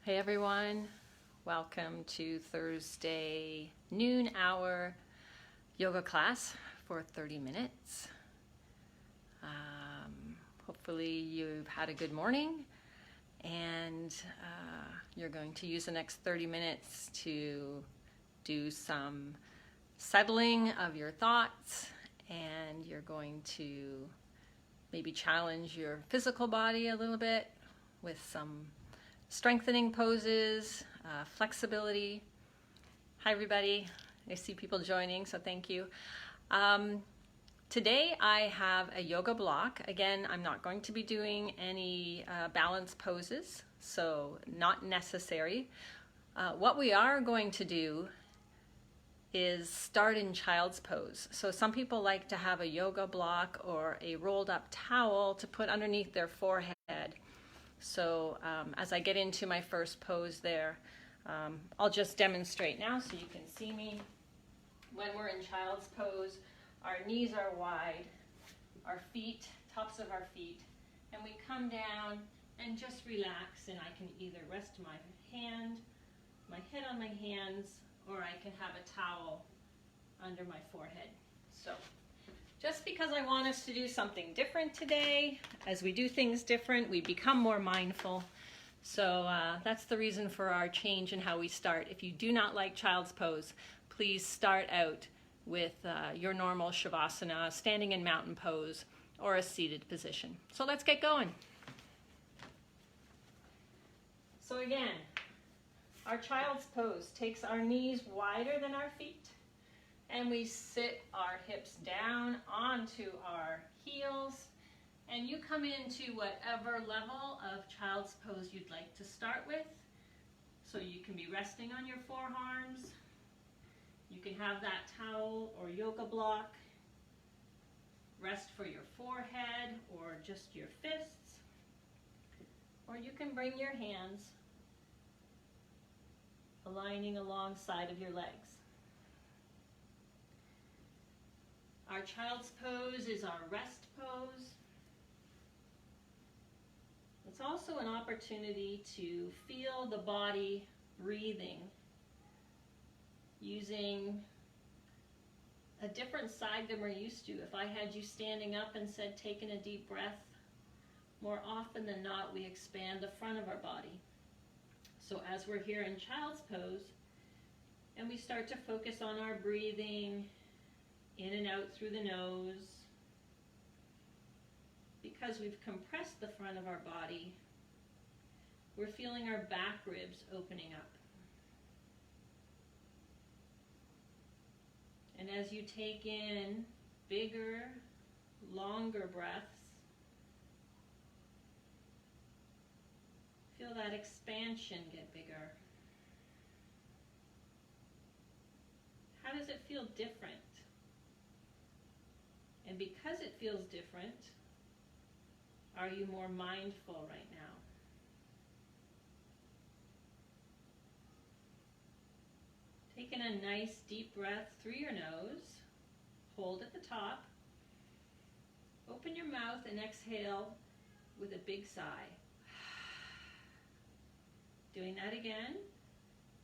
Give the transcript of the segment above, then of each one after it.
Hey everyone, welcome to Thursday noon hour yoga class for 30 minutes. Hopefully you've had a good morning and you're going to use the next 30 minutes to do some settling of your thoughts, and you're going to maybe challenge your physical body a little bit with some strengthening poses, flexibility. Hi everybody, I see people joining, so thank you. Today I have a yoga block. Again, I'm not going to be doing any balance poses, so not necessary. What we are going to do is start in child's pose. So some people like to have a yoga block or a rolled up towel to put underneath their forehead. So as I get into my first pose there, I'll just demonstrate now so you can see me. When we're in child's pose, our knees are wide, our feet, tops of our feet, and we come down and just relax, and I can either rest my head on my hands, or I can have a towel under my forehead. So just because I want us to do something different today, as we do things different, we become more mindful. So that's the reason for our change in how we start. If you do not like child's pose, please start out with your normal Shavasana, standing in mountain pose, or a seated position. So let's get going. So again, our child's pose takes our knees wider than our feet, and we sit our hips down onto our heels, and you come into whatever level of child's pose you'd like to start with. So you can be resting on your forearms. You can have that towel or yoga block. Rest for your forehead or just your fists. Or you can bring your hands aligning alongside of your legs. Our child's pose is our rest pose. It's also an opportunity to feel the body breathing using a different side than we're used to. If I had you standing up and said, taking a deep breath, more often than not, we expand the front of our body. So as we're here in child's pose, and we start to focus on our breathing in and out through the nose, because we've compressed the front of our body, we're feeling our back ribs opening up. And as you take in bigger, longer breaths, feel that expansion get bigger. How does it feel different? And because it feels different, are you more mindful right now? Taking a nice deep breath through your nose, hold at the top, open your mouth and exhale with a big sigh. Doing that again.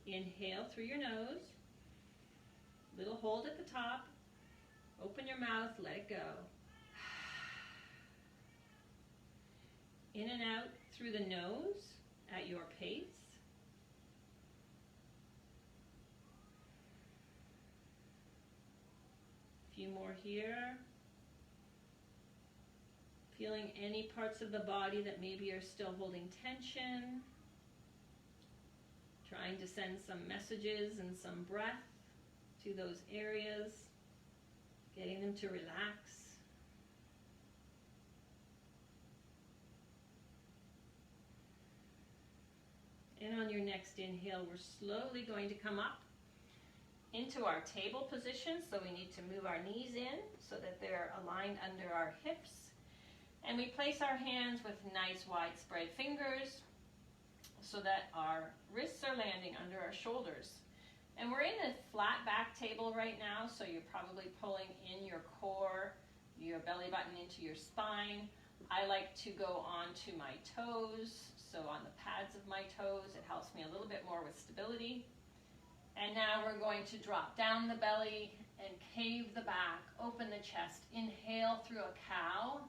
Inhale through your nose, little hold at the top, open your mouth, let it go. In and out through the nose at your pace. A few more here. Feeling any parts of the body that maybe are still holding tension. Trying to send some messages and some breath to those areas. Getting them to relax. And on your next inhale, we're slowly going to come up into our table position. So we need to move our knees in so that they're aligned under our hips. And we place our hands with nice wide spread fingers so that our wrists are landing under our shoulders. And we're in a flat back table right now, so you're probably pulling in your core, your belly button into your spine. I like to go onto my toes, so so on the pads of my toes. It helps me a little bit more with stability. And now we're going to drop down the belly and cave the back, open the chest. Inhale through a cow.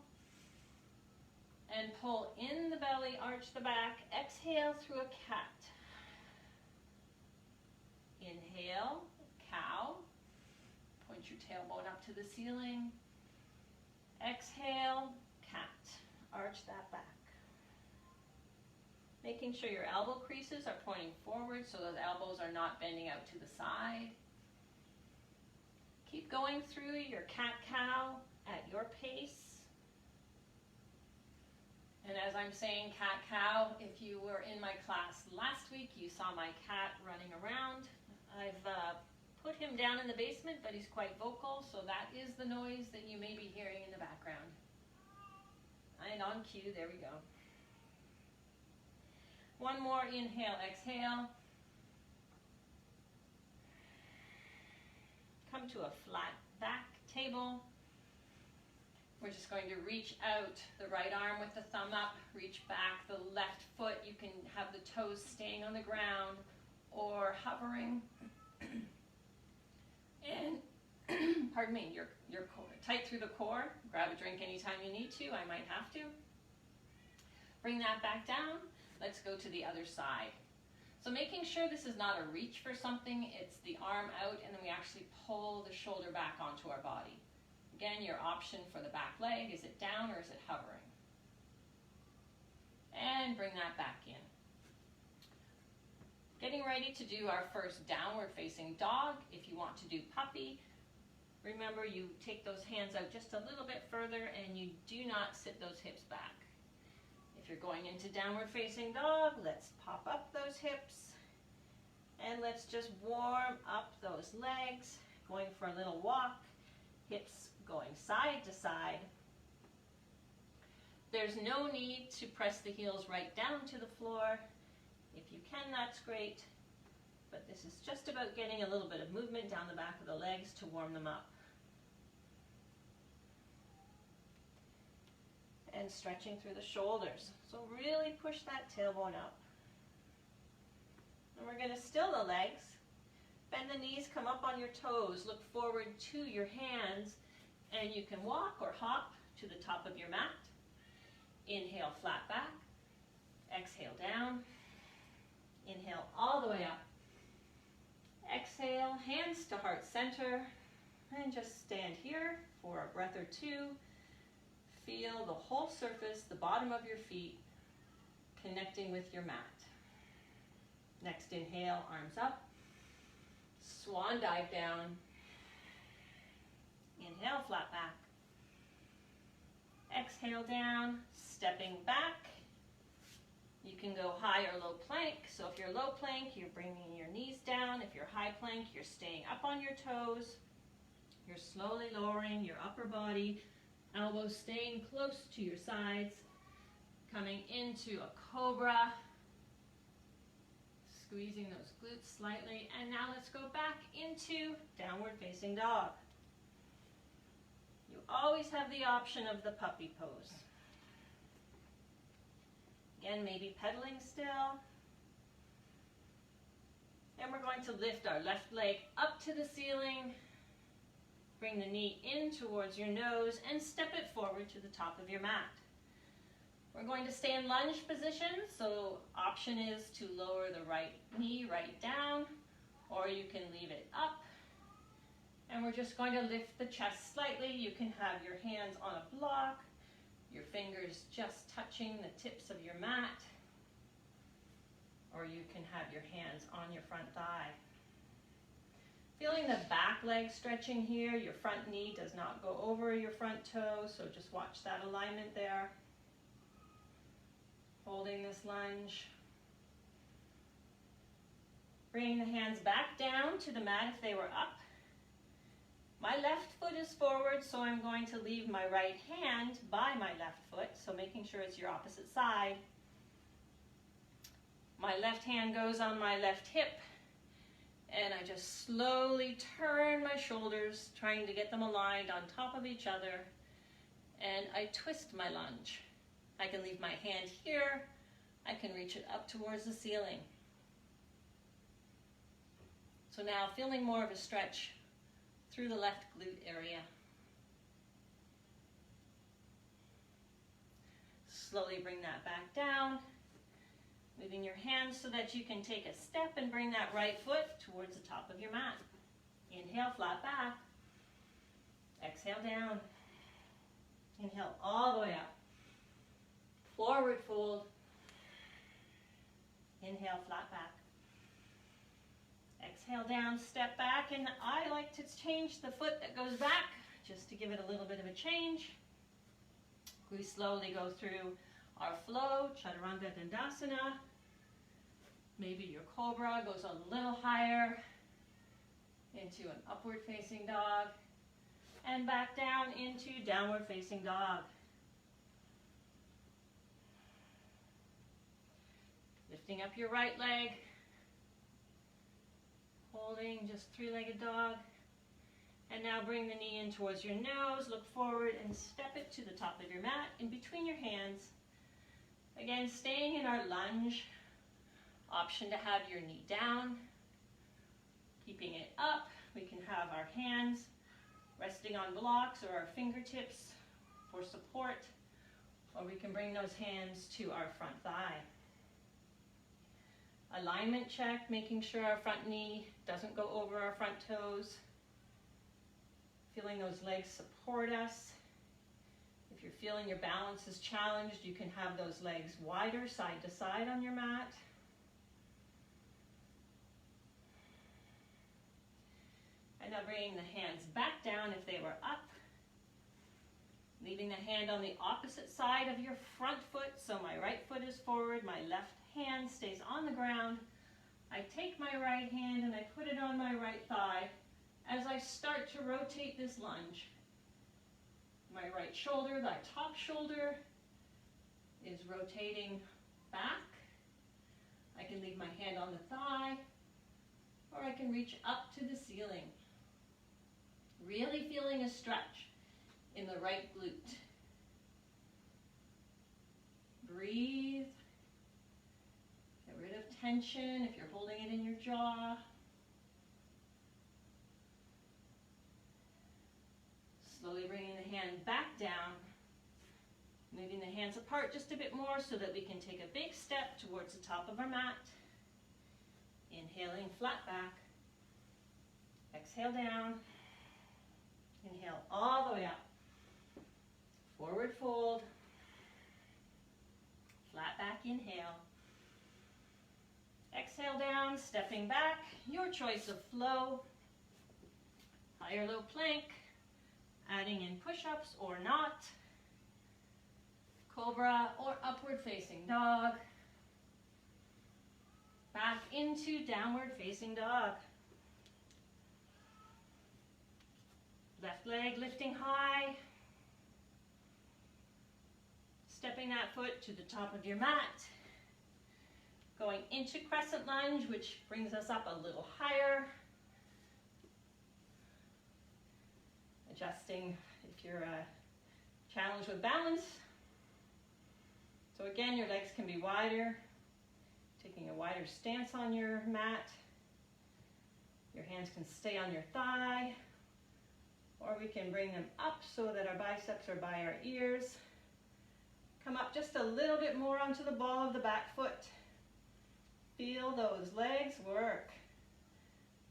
And pull in the belly, arch the back. Exhale through a cat. Inhale, cow. Point your tailbone up to the ceiling. Exhale, cat. Arch that back. Making sure your elbow creases are pointing forward so those elbows are not bending out to the side. Keep going through your cat-cow at your pace. And as I'm saying cat-cow, if you were in my class last week, you saw my cat running around. I've put him down in the basement, but he's quite vocal, so that is the noise that you may be hearing in the background. And on cue, there we go. One more, inhale, exhale. Come to a flat back table. We're just going to reach out the right arm with the thumb up, reach back the left foot. You can have the toes staying on the ground or hovering. And, pardon me, your core, tight through the core. Grab a drink anytime you need to. I might have to. Bring that back down. Let's go to the other side. So making sure this is not a reach for something, it's the arm out and then we actually pull the shoulder back onto our body. Again, your option for the back leg, is it down or is it hovering? And bring that back in. Getting ready to do our first downward facing dog. If you want to do puppy, remember you take those hands out just a little bit further and you do not sit those hips back. If you're going into downward facing dog, let's pop up those hips and let's just warm up those legs, going for a little walk, hips going side to side. There's no need to press the heels right down to the floor. If you can, that's great, but this is just about getting a little bit of movement down the back of the legs to warm them up. And stretching through the shoulders. So really push that tailbone up. And we're going to still the legs. Bend the knees, come up on your toes, look forward to your hands, and you can walk or hop to the top of your mat. Inhale, flat back. Exhale, down. Inhale all the way up. Exhale, hands to heart center, and just stand here for a breath or two. Feel the whole surface, the bottom of your feet, connecting with your mat. Next inhale, arms up. Swan dive down. Inhale, flat back. Exhale down, stepping back. You can go high or low plank. So if you're low plank, you're bringing your knees down. If you're high plank, you're staying up on your toes. You're slowly lowering your upper body. Elbows staying close to your sides, coming into a cobra, squeezing those glutes slightly, and now let's go back into downward facing dog. You always have the option of the puppy pose. Again, maybe pedaling still. And we're going to lift our left leg up to the ceiling. Bring the knee in towards your nose and step it forward to the top of your mat. We're going to stay in lunge position, so option is to lower the right knee right down, or you can leave it up. And we're just going to lift the chest slightly. You can have your hands on a block, your fingers just touching the tips of your mat, or you can have your hands on your front thigh. Feeling the back leg stretching here. Your front knee does not go over your front toe, so just watch that alignment there. Holding this lunge. Bringing the hands back down to the mat if they were up. My left foot is forward, so I'm going to leave my right hand by my left foot, so making sure it's your opposite side. My left hand goes on my left hip. And I just slowly turn my shoulders, trying to get them aligned on top of each other. And I twist my lunge. I can leave my hand here. I can reach it up towards the ceiling. So now feeling more of a stretch through the left glute area. Slowly bring that back down, moving your hands so that you can take a step and bring that right foot towards the top of your mat. Inhale, flat back. Exhale, down. Inhale, all the way up. Forward fold. Inhale, flat back. Exhale, down, step back, and I like to change the foot that goes back just to give it a little bit of a change. We slowly go through our flow, Chaturanga Dandasana. Maybe your cobra goes a little higher into an upward facing dog and back down into downward facing dog. Lifting up your right leg, holding just three-legged dog. And now bring the knee in towards your nose, look forward and step it to the top of your mat in between your hands. Again, staying in our lunge. Option to have your knee down. Keeping it up, we can have our hands resting on blocks or our fingertips for support, or we can bring those hands to our front thigh. Alignment check, making sure our front knee doesn't go over our front toes. Feeling those legs support us. If you're feeling your balance is challenged, you can have those legs wider side to side on your mat. And now bringing the hands back down if they were up. Leaving the hand on the opposite side of your front foot, so my right foot is forward, my left hand stays on the ground. I take my right hand and I put it on my right thigh as I start to rotate this lunge. My right shoulder, the top shoulder, is rotating back. I can leave my hand on the thigh, or I can reach up to the ceiling. Really feeling a stretch in the right glute. Breathe. Get rid of tension if you're holding it in your jaw. Slowly bringing the hand back down, moving the hands apart just a bit more so that we can take a big step towards the top of our mat. Inhaling, flat back. Exhale, down. Inhale, all the way up. Forward fold. Flat back, inhale. Exhale, down, stepping back. Your choice of flow. High or low plank. Adding in push-ups or not. Cobra or upward facing dog. Back into downward facing dog. Left leg lifting high. Stepping that foot to the top of your mat. Going into crescent lunge, which brings us up a little higher. Adjusting if you're challenged with balance. So again, your legs can be wider, taking a wider stance on your mat. Your hands can stay on your thigh, or we can bring them up so that our biceps are by our ears. Come up just a little bit more onto the ball of the back foot. Feel those legs work.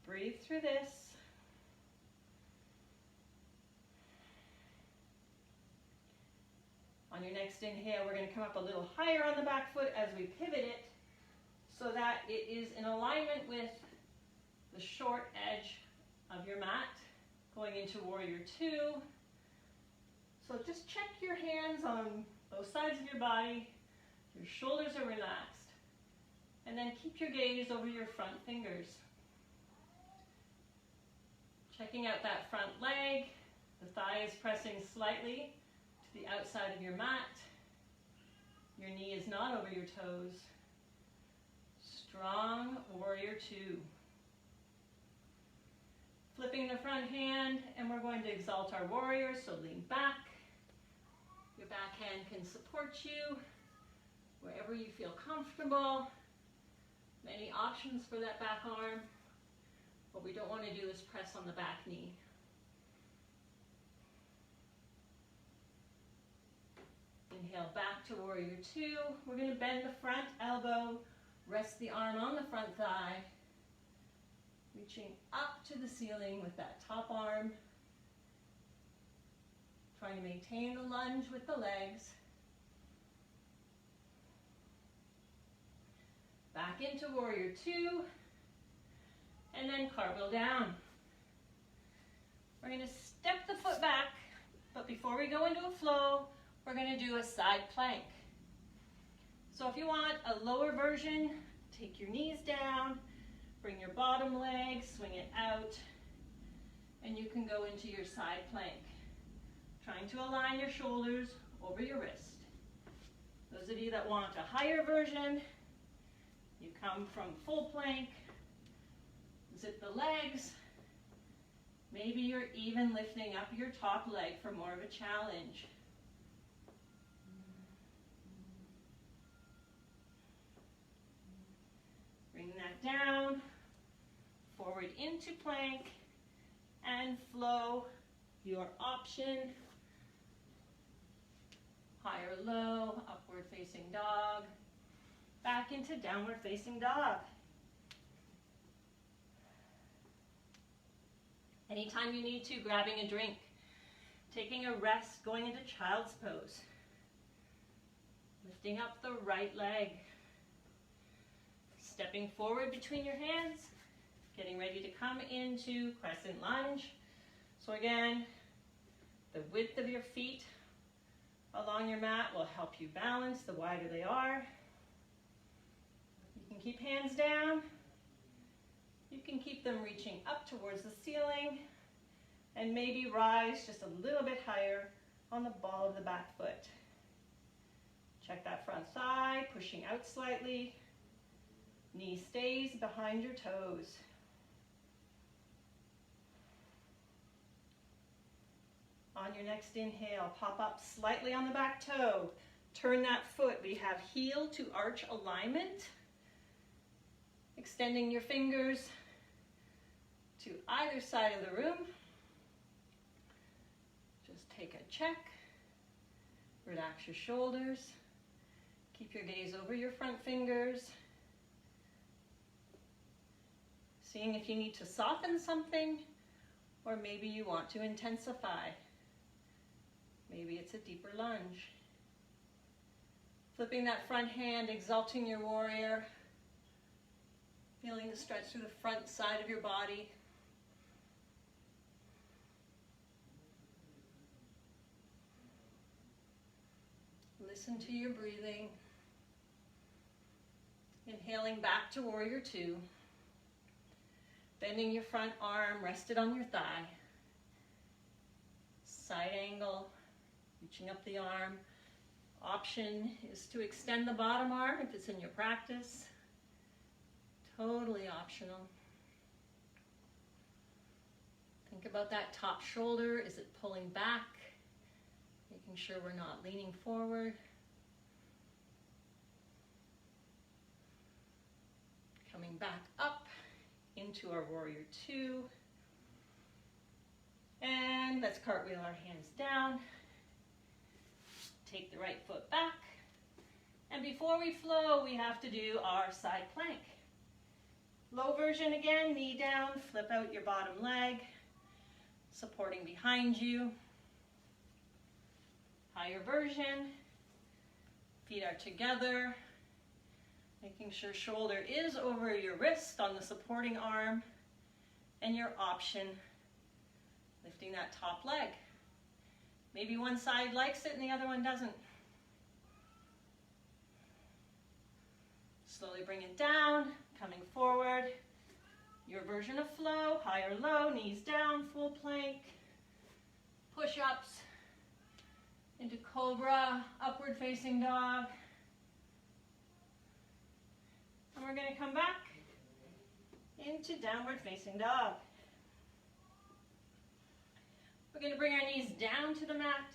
Breathe through this. On your next inhale, we're going to come up a little higher on the back foot as we pivot it so that it is in alignment with the short edge of your mat, going into warrior two. So just check your hands on both sides of your body, your shoulders are relaxed, and then keep your gaze over your front fingers. Checking out that front leg, the thigh is pressing slightly to the outside of your mat. Your knee is not over your toes. Strong warrior two. Flipping the front hand, and we're going to exalt our warrior, so lean back. Your back hand can support you. wherever you feel comfortable. Many options for that back arm. What we don't want to do is press on the back knee. Inhale back to warrior two. We're going to bend the front elbow, rest the arm on the front thigh, reaching up to the ceiling with that top arm. Trying to maintain the lunge with the legs. Back into warrior two, and then cartwheel down. We're going to step the foot back, but before we go into a flow, we're going to do a side plank. So if you want a lower version, take your knees down, bring your bottom leg, swing it out, and you can go into your side plank. Trying to align your shoulders over your wrist. Those of you that want a higher version, you come from full plank, zip the legs. Maybe you're even lifting up your top leg for more of a challenge. Bring that down, forward into plank, and flow. Your option, high or low, upward facing dog, back into downward facing dog. Anytime you need to, grabbing a drink, taking a rest, going into child's pose, lifting up the right leg, stepping forward between your hands, getting ready to come into crescent lunge. So again, the width of your feet along your mat will help you balance the wider they are. You can keep hands down. You can keep them reaching up towards the ceiling and maybe rise just a little bit higher on the ball of the back foot. Check that front thigh, pushing out slightly. Knee stays behind your toes. On your next inhale, pop up slightly on the back toe. Turn that foot. We have heel to arch alignment. Extending your fingers to either side of the room. Just take a check. Relax your shoulders. Keep your gaze over your front fingers. Seeing if you need to soften something, or maybe you want to intensify. Maybe it's a deeper lunge. Flipping that front hand, exalting your warrior. Feeling the stretch through the front side of your body. Listen to your breathing. Inhaling back to warrior two. Bending your front arm, rested on your thigh. Side angle, reaching up the arm. Option is to extend the bottom arm if it's in your practice. Totally optional. Think about that top shoulder. Is it pulling back? Making sure we're not leaning forward. Coming back up into our warrior two. And let's cartwheel our hands down. Take the right foot back. And before we flow, we have to do our side plank. Low version again, knee down, flip out your bottom leg, supporting behind you. Higher version, feet are together, making sure shoulder is over your wrist on the supporting arm, and your option, lifting that top leg. Maybe one side likes it and the other one doesn't. Slowly bring it down, coming forward. Your version of flow, high or low, knees down, full plank. Push-ups into cobra, upward facing dog. And we're going to come back into downward facing dog. We're going to bring our knees down to the mat.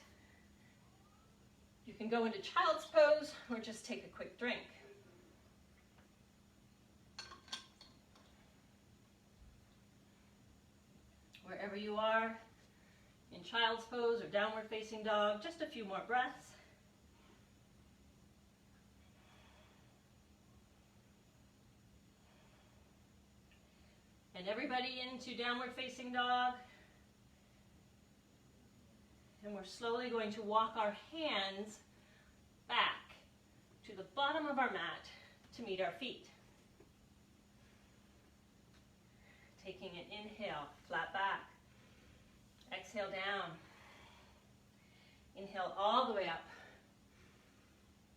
You can go into child's pose or just take a quick drink. Wherever you are, in child's pose or downward facing dog, just a few more breaths. And everybody into downward facing dog. And we're slowly going to walk our hands back to the bottom of our mat to meet our feet. Taking an inhale, flat back. Exhale down. Inhale all the way up.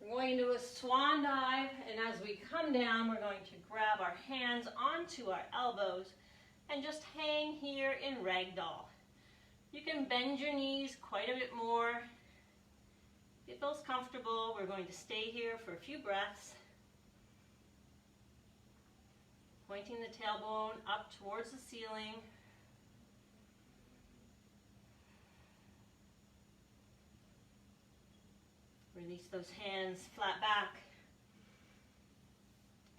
We're going into a swan dive, and as we come down, we're going to grab our hands onto our elbows and just hang here in ragdoll. You can bend your knees quite a bit more. If it feels comfortable, we're going to stay here for a few breaths. Pointing the tailbone up towards the ceiling. Release those hands flat back.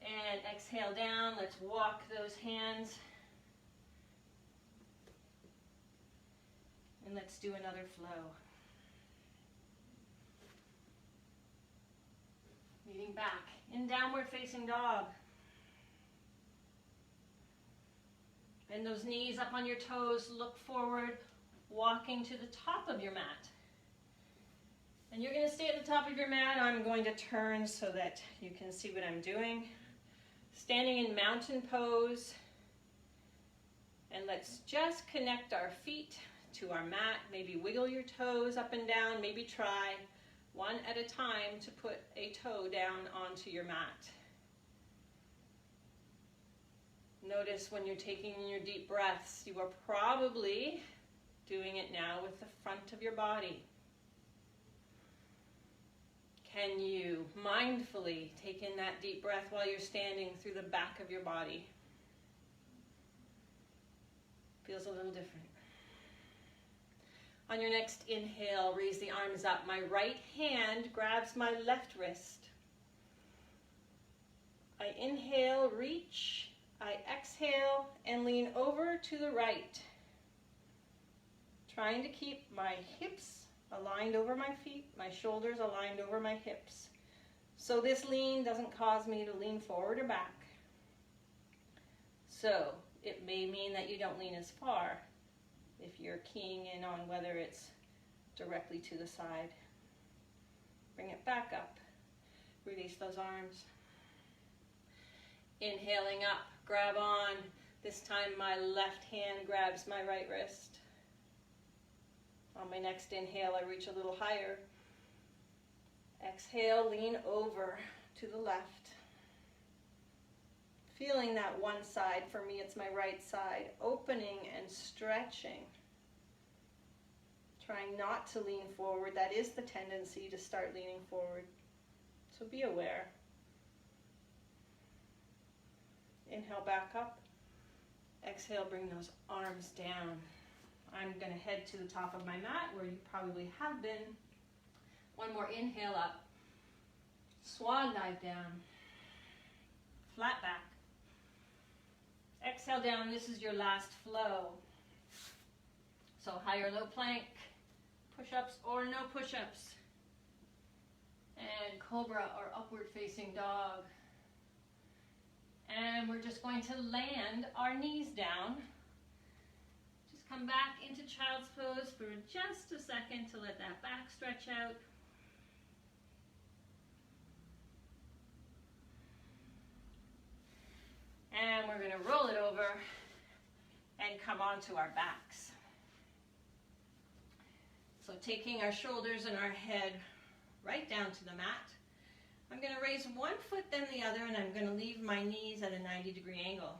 And exhale down. Let's walk those hands. And let's do another flow. Meeting back in downward facing dog. Bend those knees up on your toes, look forward, walking to the top of your mat. And you're going to stay at the top of your mat. I'm going to turn so that you can see what I'm doing. Standing in mountain pose. And let's just connect our feet to our mat. Maybe wiggle your toes up and down. Maybe try one at a time to put a toe down onto your mat. Notice when you're taking your deep breaths, you are probably doing it now with the front of your body. Can you mindfully take in that deep breath while you're standing through the back of your body? Feels a little different. On your next inhale, raise the arms up. My right hand grabs my left wrist. I inhale, reach. I exhale and lean over to the right. Trying to keep my hips aligned over my feet, my shoulders aligned over my hips. So this lean doesn't cause me to lean forward or back. So it may mean that you don't lean as far if you're keying in on whether it's directly to the side. Bring it back up. Release those arms. Inhaling up, grab on. This time my left hand grabs my right wrist. On my next inhale, I reach a little higher. Exhale, lean over to the left. Feeling that one side, for me it's my right side, opening and stretching. Trying not to lean forward. That is the tendency to start leaning forward. So be aware. Inhale back up. Exhale, bring those arms down. I'm going to head to the top of my mat where you probably have been. One more inhale up. Swan dive down. Flat back. Exhale down. This is your last flow. So high or low plank, push-ups or no push-ups. And cobra or upward facing dog. And we're just going to land our knees down. Just come back into child's pose for just a second to let that back stretch out. And we're going to roll it over and come onto our backs. So taking our shoulders and our head right down to the mat. I'm going to raise one foot then the other, and I'm going to leave my knees at a 90-degree angle.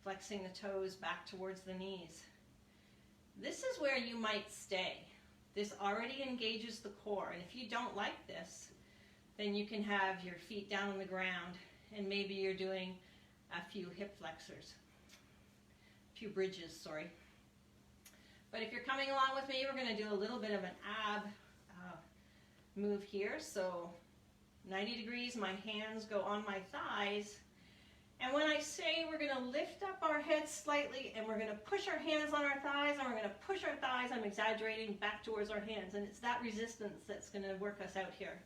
Flexing the toes back towards the knees. This is where you might stay. This already engages the core, and if you don't like this, then you can have your feet down on the ground, and maybe you're doing a few hip flexors. A few bridges, sorry. But if you're coming along with me, we're going to do a little bit of an ab move here. So 90 degrees, my hands go on my thighs. And when I say we're going to lift up our heads slightly and we're going to push our hands on our thighs and we're going to push our thighs, I'm exaggerating, back towards our hands. And it's that resistance that's going to work us out here.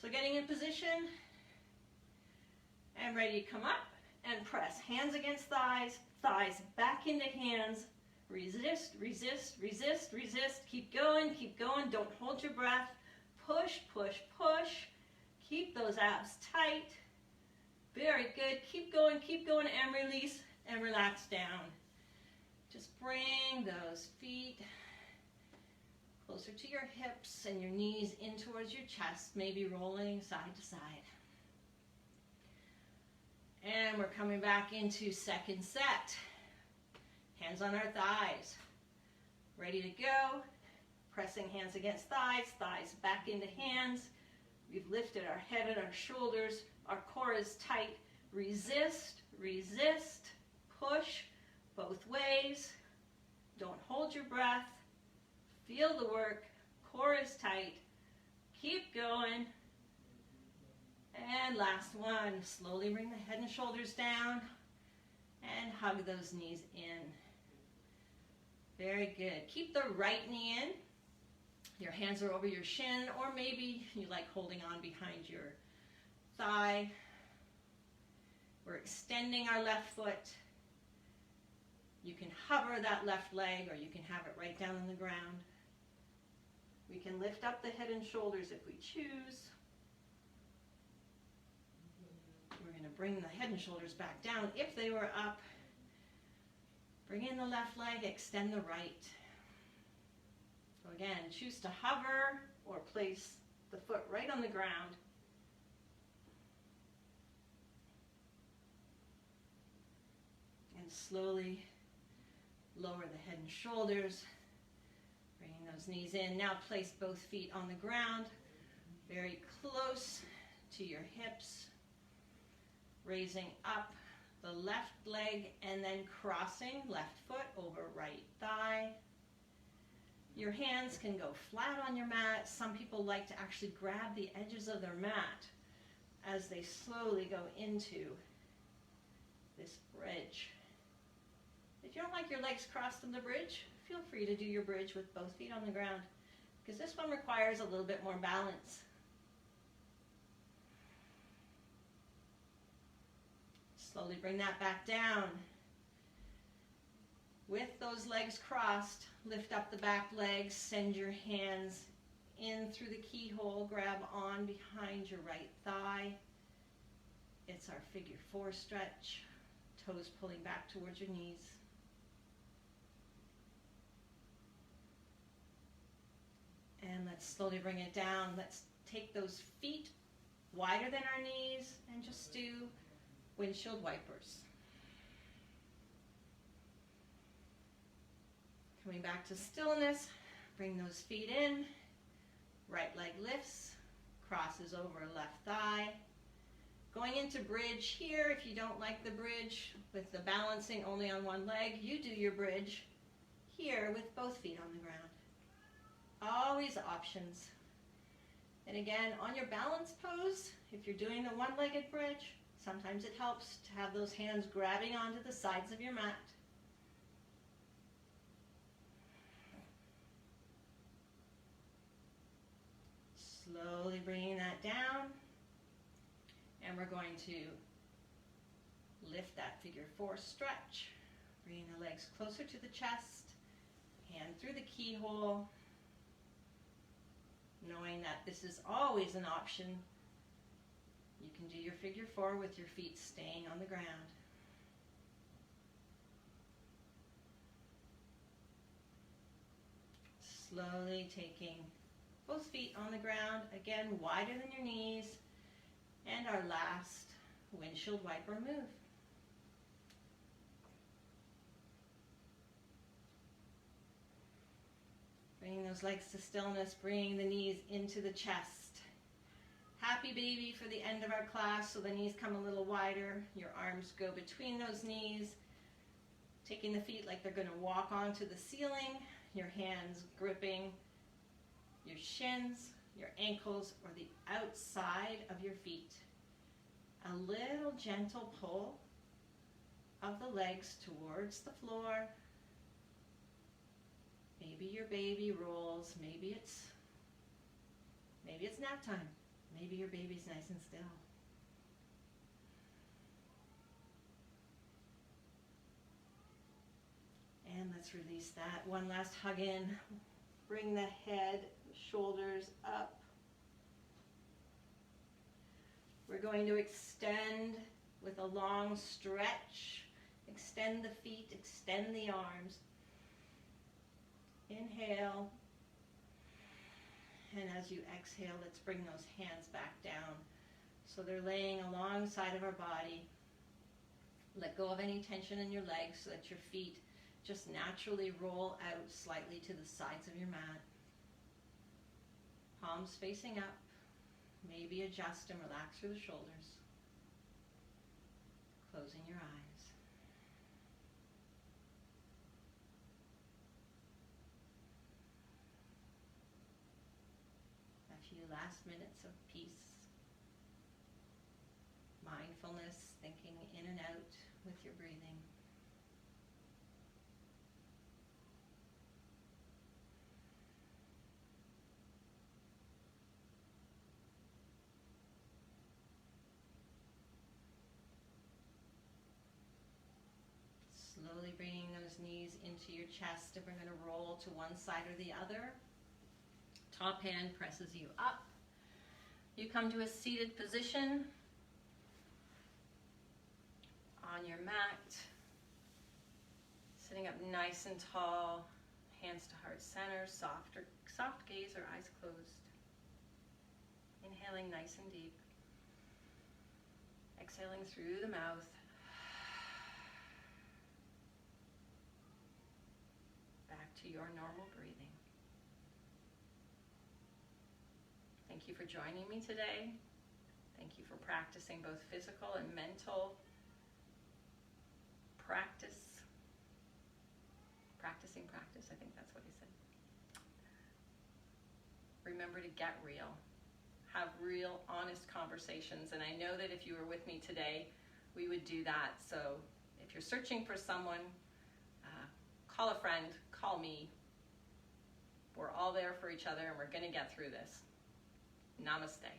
So getting in position and ready to come up and press. Hands against thighs, thighs back into hands. Resist, resist, resist, resist. Keep going, don't hold your breath. Push, push, push. Keep those abs tight. Very good. Keep going and release and relax down. Just bring those feet closer to your hips and your knees in towards your chest, maybe rolling side to side. And we're coming back into second set. Hands on our thighs. Ready to go. Pressing hands against thighs, thighs back into hands. We've lifted our head and our shoulders. Our core is tight. Resist, resist, push both ways. Don't hold your breath. Feel the work. Core is tight. Keep going. And last one. Slowly bring the head and shoulders down and hug those knees in. Very good. Keep the right knee in. Your hands are over your shin, or maybe you like holding on behind your thigh. We're extending our left foot. You can hover that left leg, or you can have it right down on the ground. We can lift up the head and shoulders if we choose. We're going to bring the head and shoulders back down if they were up. Bring in the left leg, extend the right. So again, choose to hover or place the foot right on the ground. And slowly lower the head and shoulders. Bringing those knees in. Now place both feet on the ground, very close to your hips. Raising up the left leg and then crossing left foot over right thigh. Your hands can go flat on your mat. Some people like to actually grab the edges of their mat as they slowly go into this bridge. If you don't like your legs crossed in the bridge, feel free to do your bridge with both feet on the ground, because this one requires a little bit more balance. Slowly bring that back down. With those legs crossed, lift up the back legs, send your hands in through the keyhole, grab on behind your right thigh. It's our figure 4 stretch, toes pulling back towards your knees. And let's slowly bring it down. Let's take those feet wider than our knees and just do windshield wipers. Coming back to stillness, bring those feet in, right leg lifts, crosses over left thigh. Going into bridge here, if you don't like the bridge with the balancing only on one leg, you do your bridge here with both feet on the ground. Always options. And again, on your balance pose, if you're doing the one-legged bridge, sometimes it helps to have those hands grabbing onto the sides of your mat. Slowly bringing that down, and we're going to lift that figure 4 stretch, bringing the legs closer to the chest, hand through the keyhole, knowing that this is always an option. You can do your figure 4 with your feet staying on the ground. Slowly taking both feet on the ground, again wider than your knees, and our last windshield wiper move. Bringing those legs to stillness, bringing the knees into the chest. Happy baby for the end of our class, so the knees come a little wider, your arms go between those knees, taking the feet like they're going to walk onto the ceiling, your hands gripping your shins, your ankles or the outside of your feet. A little gentle pull of the legs towards the floor. Maybe your baby rolls, maybe it's nap time. Maybe your baby's nice and still. And let's release that. One last hug in. Bring the head, shoulders up. We're going to extend with a long stretch. Extend the feet, extend the arms. Inhale. And as you exhale, let's bring those hands back down. So they're laying alongside of our body. Let go of any tension in your legs so that your feet just naturally roll out slightly to the sides of your mat. Palms facing up. Maybe adjust and relax through the shoulders. Closing your eyes. A few last minutes of peace. Mindfulness, thinking in and out with your breathing. Slowly bringing those knees into your chest, and we're going to roll to one side or the other. Top hand presses you up. You come to a seated position on your mat, sitting up nice and tall, hands to heart center, soft gaze or eyes closed. Inhaling nice and deep. Exhaling through the mouth. Back to your normal breathing. Thank you for joining me today. Thank you for practicing both physical and mental practice. Practice, I think that's what he said. Remember to get real. Have real, honest conversations. And I know that if you were with me today, we would do that. So if you're searching for someone, call a friend, call me. We're all there for each other, and we're going to get through this. Namaste.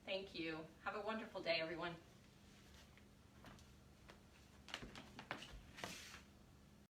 Thank you. Have a wonderful day, everyone.